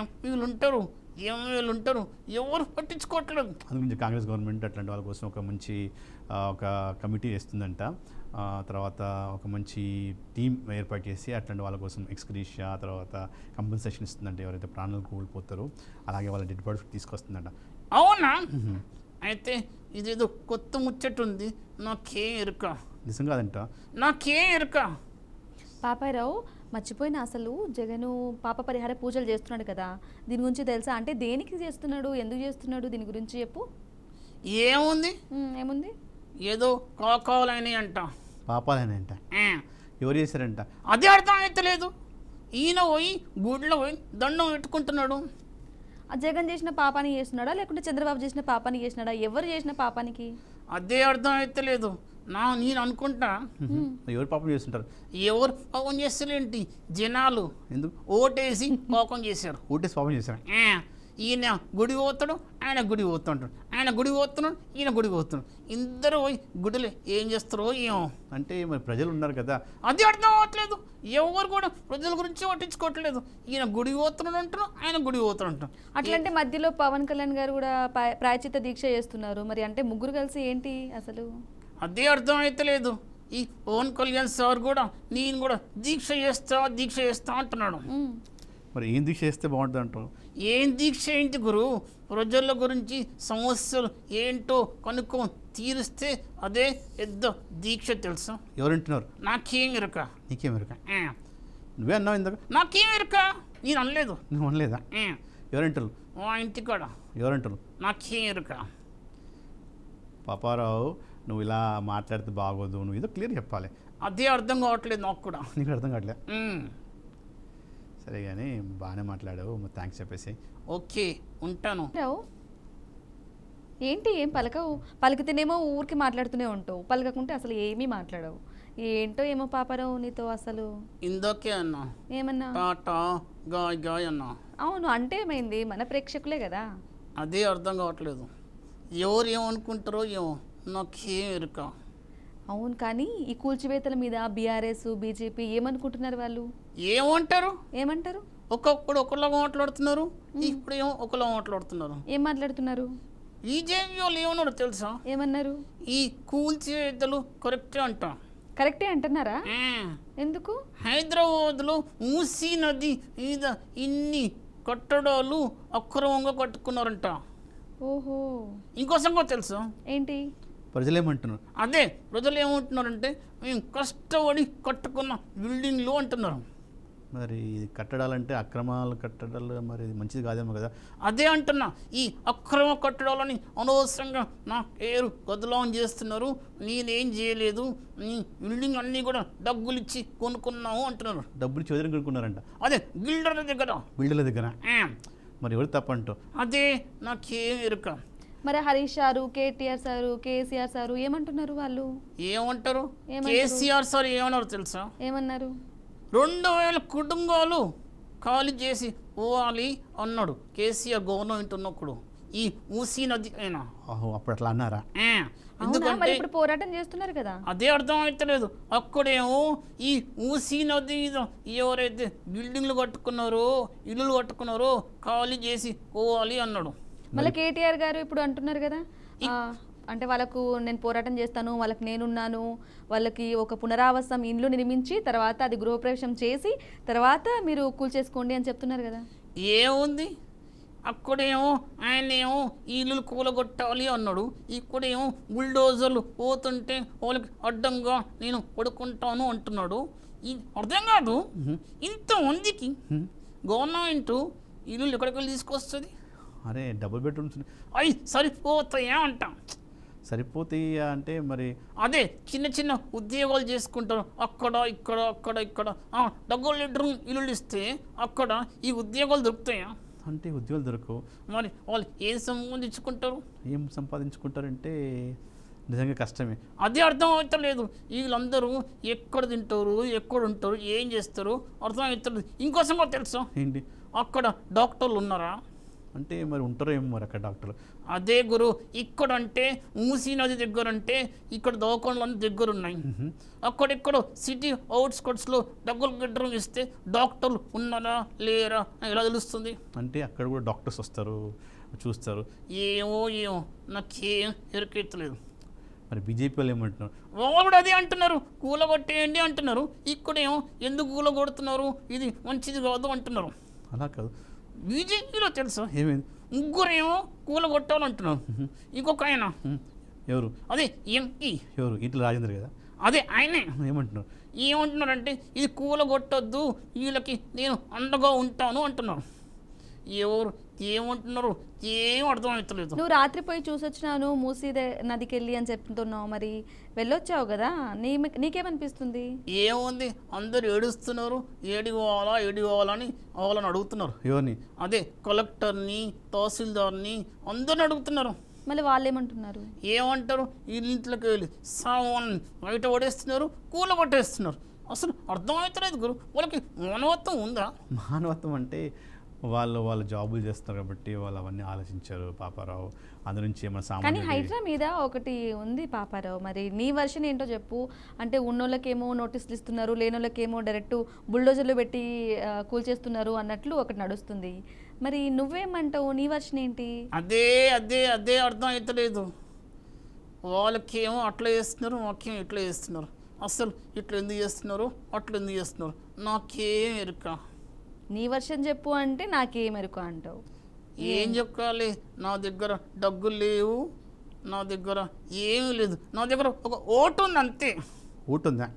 S2: ఎంపీలు ఉంటారు, ఎమ్మెల్యేలు ఉంటారు, ఎవరు పట్టించుకోవట్లేదు.
S3: అందు గురించి కాంగ్రెస్ గవర్నమెంట్ అట్లాంటి వాళ్ళ కోసం ఒక మంచి ఒక కమిటీ వేస్తుందంట. తర్వాత ఒక మంచి టీం ఏర్పాటు చేసి అట్లాంటి వాళ్ళ కోసం ఎక్స్గ్రీషియా, తర్వాత కంపెన్సేషన్ ఇస్తుందంట ఎవరైతే ప్రాణాలు కోల్పోతారో, అలాగే వాళ్ళ డెడ్ బాడీస్ తీసుకొస్తుందంట.
S2: అవునా? అయితే ఇదేదో కొత్త ముచ్చట ఉంది, నాకేం ఎరుక.
S3: నిజం కాదంట?
S2: నాకేం ఎరుక.
S1: పాపారావు, మర్చిపోయిన అసలు జగను పాప పరిహార పూజలు చేస్తున్నాడు కదా, దీని గురించి తెలుసా? అంటే దేనికి చేస్తున్నాడు, ఎందుకు చేస్తున్నాడు, దీని గురించి చెప్పు.
S2: ఏముంది,
S1: ఏముంది?
S2: ఏదో కాకాలని అంట,
S3: పాపాలనంట. ఎవరు చేశారంట?
S2: అదే అర్థం అవుతలేదు. ఈయన పోయి గుడిలో పోయి దండం పెట్టుకుంటున్నాడు.
S1: ఆ జగన్ చేసిన పాపానికి చేస్తున్నాడా లేకుంటే చంద్రబాబు చేసిన పాపానికి చేసినాడా? ఎవరు చేసిన పాపానికి?
S2: అదే అర్థం అవుతలేదు. నేను అనుకుంటా
S3: ఎవరు పాపం చేస్తుంటారు?
S2: ఎవరు పాపం చేస్తారేంటి, జనాలు
S3: ఎందుకు
S2: ఓటేసి పాపం చేశారు.
S3: ఓటేసి పాపం చేశారు.
S2: ఈయన గుడి పోతాడు, ఆయన గుడి పోతుంటాడు, ఆయన గుడి పోతున్నాడు, ఈయన గుడి పోతున్నాడు. ఇద్దరు పోయి గుడిలో ఏం చేస్తారో ఏమో.
S3: అంటే మరి ప్రజలు ఉన్నారు కదా,
S2: అది అర్థం అవ్వట్లేదు. ఎవరు కూడా ప్రజల గురించి పట్టించుకోవట్లేదు. ఈయన గుడి పోతున్నాడు అంటారు, ఆయన గుడి పోతున్నాడు అంటారు.
S1: అట్లంటే మధ్యలో పవన్ కళ్యాణ్ గారు కూడా ప్రాయచిత్త దీక్ష చేస్తున్నారు. మరి అంటే ముగ్గురు కలిసి ఏంటి అసలు?
S2: అదే అర్థం అయితే లేదు. ఈ పవన్ కళ్యాణ్ సార్ కూడా నేను కూడా దీక్ష చేస్తా అంటున్నాడు.
S3: మరి ఏం దీక్ష చేస్తే బాగుంటుంది అంటావు?
S2: ఏం దీక్ష ఏంటి గురు? ప్రజల గురించి సమస్యలు ఏంటో కనుక్కో తీరుస్తే అదే పెద్ద దీక్ష తెలుసా?
S3: ఎవరు వింటున్నారు?
S2: నాకేం ఎరుక.
S3: నీకేం ఎరుక? నువ్వే అన్నావు ఇందాక.
S2: నాకేం ఎరుక? నేను అనలేదు.
S3: నువ్వు అనలేదా? ఎవరు వింటారు?
S2: మా ఇంటికాడ.
S3: ఎవరు వింటారు?
S2: నాకేం ఎరుక.
S3: పాపారావు, నువ్వు ఇలా మాట్లాడితే బాగోదు, నువ్వు ఏదో క్లియర్ చెప్పాలి.
S2: అదే అర్థం కావట్లేదు నాకు కూడా.
S3: నీకు అర్థం కావట్లే? సరే కానీ బాగానే మాట్లాడావు, థ్యాంక్స్ చెప్పేసి.
S2: ఓకే, ఉంటాను.
S1: రావు ఏంటి ఏం పలకవు? పలికితేనేమో ఊరికి మాట్లాడుతూనే ఉంటావు, పలకకుంటే అసలు ఏమీ మాట్లాడవు. ఏంటో ఏమో పాపారావు నీతో అసలు.
S2: ఇందాకే అన్నా
S1: ఏమన్నా?
S2: టాటా గాయ్ గాయ్ అన్నా.
S1: అవును, అంటే ఏమైంది? మన ప్రేక్షకులే కదా.
S2: అదే అర్థం కావట్లేదు. ఎవరు ఏమనుకుంటారో ఏమో, నాకేం ఎరుక.
S1: అవును, కానీ ఈ కూల్చివేతల మీద బీఆర్ఎస్ బీజేపీ ఏమనుకుంటున్నారు? వాళ్ళు
S2: ఏమంటారు?
S1: ఏమంటారు?
S2: ఒకప్పుడు ఒకలాగా మాట్లాడుతున్నారు, ఇప్పుడు ఏమో ఒకలా మాట్లాడుతున్నారు.
S1: ఏం మాట్లాడుతున్నారు?
S2: బీజేపీ వాళ్ళు ఏమన్నారు తెలుసా?
S1: ఏమన్నారు?
S2: ఈ కూల్చివేతలు కరెక్టే అంట.
S1: కరెక్టే అంటున్నారా? ఎందుకు?
S2: హైదరాబాద్లో మూసీ నది మీద ఇన్ని కట్టడాలు అక్రమంగా కట్టుకున్నారంట.
S1: ఓహో,
S2: ఇంకో సంగతి తెలుసా?
S1: ఏంటి?
S3: ప్రజలు ఏమంటున్నారు?
S2: అదే ప్రజలు ఏమంటున్నారంటే, మేము కష్టపడి కట్టుకున్న బిల్డింగ్లు అంటున్నారు.
S3: మరి ఇది కట్టడాలంటే అక్రమాలు కట్టడాలు, మరి ఇది మంచిది కాదేమో కదా.
S2: అదే అంటున్నా, ఈ అక్రమ కట్టడాలని అనవసరంగా నా పేరు గదలం చేస్తున్నారు. నేనేం చేయలేదు, నీ బిల్డింగ్ అన్నీ కూడా డబ్బులు ఇచ్చి కొనుక్కున్నాము అంటున్నారు.
S3: డబ్బులు ఇచ్చి వదిలి కొనుక్కున్నారంట.
S2: అదే బిల్డర్ల దగ్గర.
S3: బిల్డర్ల దగ్గర? మరి ఎవరు తప్పంటావు?
S2: అదే నాకేం ఎరుక.
S1: మరి Harish sir, KTR sir, KCR sir ఏమంటున్నారు? వాళ్ళు
S2: ఏమంటారు? కేసీఆర్ సార్ ఏమన్నారు తెలుసా?
S1: ఏమన్నారు?
S2: 2000 కుటుంబాలు ఖాళీ చేసి పోవాలి అన్నాడు కేసీఆర్ గవర్నమెంట్ ఉన్నప్పుడు. ఈ మూసీ నది అయినా
S3: అప్పుడు అట్లా అన్నారా?
S2: ఎందుకంటే
S1: ఇప్పుడు పోరాటం చేస్తున్నారు కదా.
S2: అదే అర్థం అవుతలేదు. అక్కడేమో ఈ మూసీ నది మీద ఎవరైతే బిల్డింగ్లు కట్టుకున్నారో, ఇల్లులు కట్టుకున్నారో ఖాళీ చేసి పోవాలి అన్నాడు.
S1: మళ్ళీ కేటీఆర్ గారు ఇప్పుడు అంటున్నారు కదా, అంటే వాళ్ళకు నేను పోరాటం చేస్తాను, వాళ్ళకి నేనున్నాను, వాళ్ళకి ఒక పునరావాసం ఇండ్లు నిర్మించి తర్వాత అది గృహప్రవేశం చేసి తర్వాత మీరు కూల్చేసుకోండి అని చెప్తున్నారు కదా.
S2: ఏముంది? అక్కడేమో ఆయనేమో ఇల్లు కూలగొట్టాలి అన్నాడు, ఇక్కడేమో బుల్డోజర్లు పోతుంటే వాళ్ళకి అడ్డంగా నేను పడుకుంటాను అంటున్నాడు. ఇది అర్థం కాదు. ఇంతమందికి గవర్నమెంట్ ఇల్లు ఎక్కడికి వెళ్ళి తీసుకొస్తుంది?
S3: అరే డబుల్ బెడ్రూమ్స్
S2: అవి సరిపోతాయా అంటాం.
S3: సరిపోతాయి అంటే మరి
S2: అదే చిన్న చిన్న ఉద్యోగాలు చేసుకుంటారు అక్కడ ఇక్కడ అక్కడ ఇక్కడ. డబుల్ బెడ్రూమ్ ఇల్లు ఇస్తే అక్కడ ఈ ఉద్యోగాలు దొరుకుతాయా?
S3: అంటే ఉద్యోగాలు దొరకవు.
S2: మరి వాళ్ళు ఏం సంపాదించుకుంటారు?
S3: ఏం సంపాదించుకుంటారంటే నిజంగా కష్టమే.
S2: అదే అర్థం అవుతలేదు. వీళ్ళందరూ ఎక్కడ తింటారు, ఎక్కడ ఉంటారు, ఏం చేస్తారు అర్థం అవుతలేదు. ఇంకో సంగతి తెలుసా?
S3: ఏంటి?
S2: అక్కడ డాక్టర్లు ఉన్నారా?
S3: అంటే మరి ఉంటారో ఏమో మరి అక్కడ డాక్టర్లు.
S2: అదే గురు, ఇక్కడ అంటే మూసీ నది దగ్గర అంటే ఇక్కడ దవాఖానలు దగ్గర ఉన్నాయి. అక్కడెక్కడ సిటీ అవుట్స్కట్స్లో డబుల్ బెడ్రూమ్ ఇస్తే డాక్టర్లు ఉన్నారా లేరా ఎలా తెలుస్తుంది?
S3: అంటే అక్కడ కూడా డాక్టర్స్ వస్తారు, చూస్తారు.
S2: ఏమో ఏమో నాకేం ఎరుకెత్తలేదు.
S3: మరి బీజేపీ వాళ్ళు ఏమంటున్నారు?
S2: వాళ్ళు కూడా అదే అంటున్నారు, కూలగొట్టేయండి అంటున్నారు. ఇక్కడేమో ఎందుకు కూలగొడుతున్నారు, ఇది మంచిది కాదు అంటున్నారు.
S3: అలా కాదు,
S2: బీజేపీలో తెలుసా
S3: ఏమైంది?
S2: ముగ్గురేమో కూలగొట్టాలంటున్నారు. ఇంకొక ఆయన
S3: ఎవరు?
S2: అదే ఎంపీ.
S3: ఎవరు? ఈటల రాజేందర్ కదా.
S2: అదే ఆయనే
S3: ఏమంటున్నారు?
S2: ఏమంటున్నారంటే ఇది కూలగొట్టొద్దు, వీళ్ళకి నేను అండగా ఉంటాను అంటున్నారు. ఎవరు ఏమంటున్నారు ఏం అర్థమవుతలేదు.
S1: నువ్వు రాత్రి పోయి చూసొచ్చినాను మూసీ నదికి వెళ్ళి అని చెప్తున్నావు, మరి వెళ్ళొచ్చావు కదా, నీకేమనిపిస్తుంది?
S2: ఏముంది, అందరు ఏడుస్తున్నారు, ఏడిపోవాలని వాళ్ళని అడుగుతున్నారు.
S3: ఎవరిని?
S2: అదే కలెక్టర్ని, తహసీల్దార్ని అందరిని అడుగుతున్నారు.
S1: మళ్ళీ వాళ్ళు ఏమంటున్నారు?
S2: ఏమంటారు? ఇంట్లోకి వెళ్ళి సామాన్ బయట పడేస్తున్నారు, కూలగొట్టేస్తున్నారు. అసలు అర్థమవుతలేదు గురు, వాళ్ళకి మానవత్వం ఉందా?
S3: మానవత్వం అంటే వాళ్ళ జాబులు చేస్తారు కాబట్టి వాళ్ళు అవన్నీ ఆలోచించారు పాపారావు. అందు నుంచి ఏమైనా
S1: కానీ హైడ్రా మీద ఒకటి ఉంది పాపారావు, మరి నీ వర్షన్ ఏంటో చెప్పు. అంటే ఉన్నోళ్ళకేమో నోటీసులు ఇస్తున్నారు, లేనోళ్ళకేమో డైరెక్ట్ బుల్డోజర్లు పెట్టి కూల్చేస్తున్నారు అన్నట్లు ఒకటి నడుస్తుంది. మరి నువ్వేమంటావు? నీ వర్షన్ ఏంటి?
S2: అదే అర్థం అవుతలేదు. వాళ్ళకేమో అట్లా చేస్తున్నారు, మాకేమో ఇట్లా చేస్తున్నారు. అసలు ఇట్లా ఎందుకు చేస్తున్నారు, అట్లా ఎందుకు చేస్తున్నారు, నాకేం ఎరుక.
S1: నీ వర్షన్ చెప్పు అంటే నాకేమెరుకు అంటావు.
S2: ఏం చెప్పాలి, నా దగ్గర డబ్బులు లేవు, నా దగ్గర ఏమీ లేదు, నా దగ్గర ఒక ఓటు ఉంది అంతే.
S3: ఓటు ఉందా?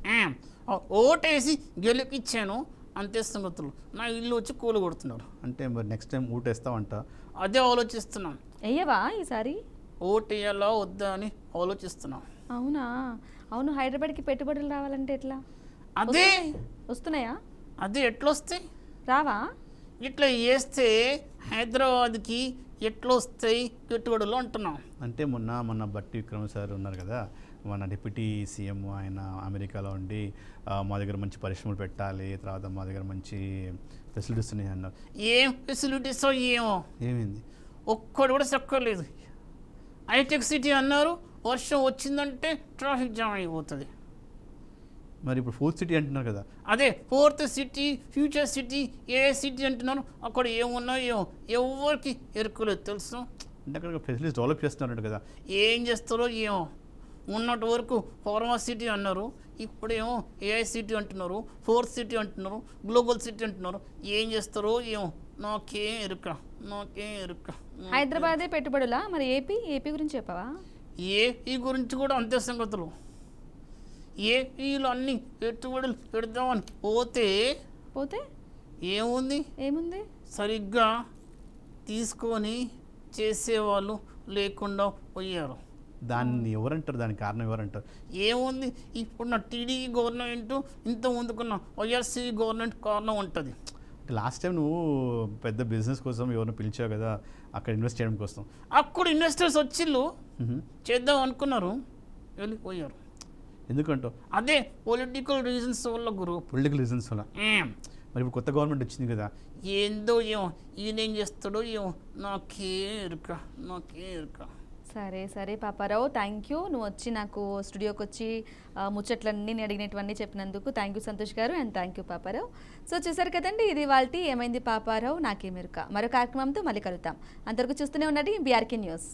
S2: ఆ ఓటేసి గెలిపించాను అంతే సంగతులు. నా ఇల్లు వచ్చి కూలు కొడుతున్నారు.
S3: అంటే మరి నెక్స్ట్ టైం ఓటేస్తావంట?
S2: అదే ఆలోచిస్తున్నాను.
S1: వెయ్యవా ఈసారి?
S2: ఓటు వేయాలా వద్దా అని ఆలోచిస్తున్నాం.
S1: అవునా? అవును, హైదరాబాద్కి పెట్టుబడులు రావాలంటే ఎట్లా?
S2: అదే
S1: వస్తున్నాయా?
S2: అదే ఎట్లా వస్తాయి?
S1: రావా?
S2: ఇట్లా వేస్తే హైదరాబాద్కి ఎట్లా వస్తాయి పెట్టుబడులు అంటున్నాం.
S3: అంటే మొన్న బట్టి విక్రమ్ సార్ ఉన్నారు కదా, మన డిప్యూటీ సీఎం, ఆయన అమెరికాలో ఉండి మా దగ్గర మంచి పరిశ్రమలు పెట్టాలి, తర్వాత మా దగ్గర మంచి ఫెసిలిటీస్ ఉన్నాయి అన్నారు.
S2: ఏం ఫెసిలిటీస్ ఏమో,
S3: ఏమైంది?
S2: ఒక్కడు కూడా చక్కలేదు. హైటెక్ సిటీ అన్నారు, వర్షం వచ్చిందంటే ట్రాఫిక్ జామ్ అయిపోతుంది.
S3: మరి ఇప్పుడు 4th సిటీ అంటున్నారు కదా.
S2: అదే 4th సిటీ, ఫ్యూచర్ సిటీ, ఏ సిటీ అంటున్నారు. అక్కడ ఏమున్నాయో ఎవరికి ఎరుకోలేదు తెలుసు.
S3: అంటే అక్కడ ఫెసిలిటీస్ డెవలప్ చేస్తున్నారు కదా.
S2: ఏం చేస్తారో ఏమో. ఉన్నటి వరకు ఫార్మా సిటీ అన్నారు, ఇప్పుడేమో ఏఐ సిటీ అంటున్నారు, 4th సిటీ అంటున్నారు, గ్లోబల్ సిటీ అంటున్నారు. ఏం చేస్తారో ఏమో, నాకేం ఎరుక.
S1: హైదరాబాదే పెట్టుబడులా? మరి ఏపీ గురించి చెప్పవా?
S2: ఏపీ గురించి కూడా అంతే సంగతులు. ఏపీలో అన్ని పెట్టుబడులు పెడదామని పోతే ఏముంది, సరిగ్గా తీసుకొని చేసేవాళ్ళు లేకుండా పోయారు.
S3: దాన్ని ఎవరంటారు? దానికి కారణం ఎవరంటారు?
S2: ఏముంది, ఇప్పుడు నా టీడీ గవర్నమెంట్, ఇంత ముందుకున్న వైఎస్సీ గవర్నమెంట్ కారణం ఉంటుంది.
S3: లాస్ట్ టైం నువ్వు పెద్ద బిజినెస్ కోసం ఎవరిని పిలిచావు కదా, అక్కడ ఇన్వెస్ట్ చేయడం కోసం.
S2: అక్కడ ఇన్వెస్టర్స్ వచ్చిళ్ళు చేద్దాం అనుకున్నారు, వెళ్ళిపోయారు.
S3: ఎందుకంటావు?
S2: అదే పొలిటికల్ రీజన్స్ వల్ల గురు.
S3: పొలిటికల్ రీజన్స్ వల్ల. మరి ఇప్పుడు కొత్త గవర్నమెంట్ వచ్చింది కదా.
S2: ఏందో ఏమో, ఈయనేం చేస్తాడో ఏమో, నాకే ఎరుక.
S1: సరే పాపారావు, థ్యాంక్ యూ. నువ్వు వచ్చి నాకు స్టూడియోకి వచ్చి ముచ్చట్లన్నీ నేను అడిగినటువన్నీ చెప్పినందుకు థ్యాంక్ యూ సంతోష్ గారు, and thank you Paparao. So చూసారు కదండి, ఇది వాళ్ళ ఏమైంది పాపారావు నాకేమెరుక. మరో కార్యక్రమంతో మళ్ళీ కలుద్దాం. అంతవరకు చూస్తూనే ఉండండి బీఆర్కే న్యూస్.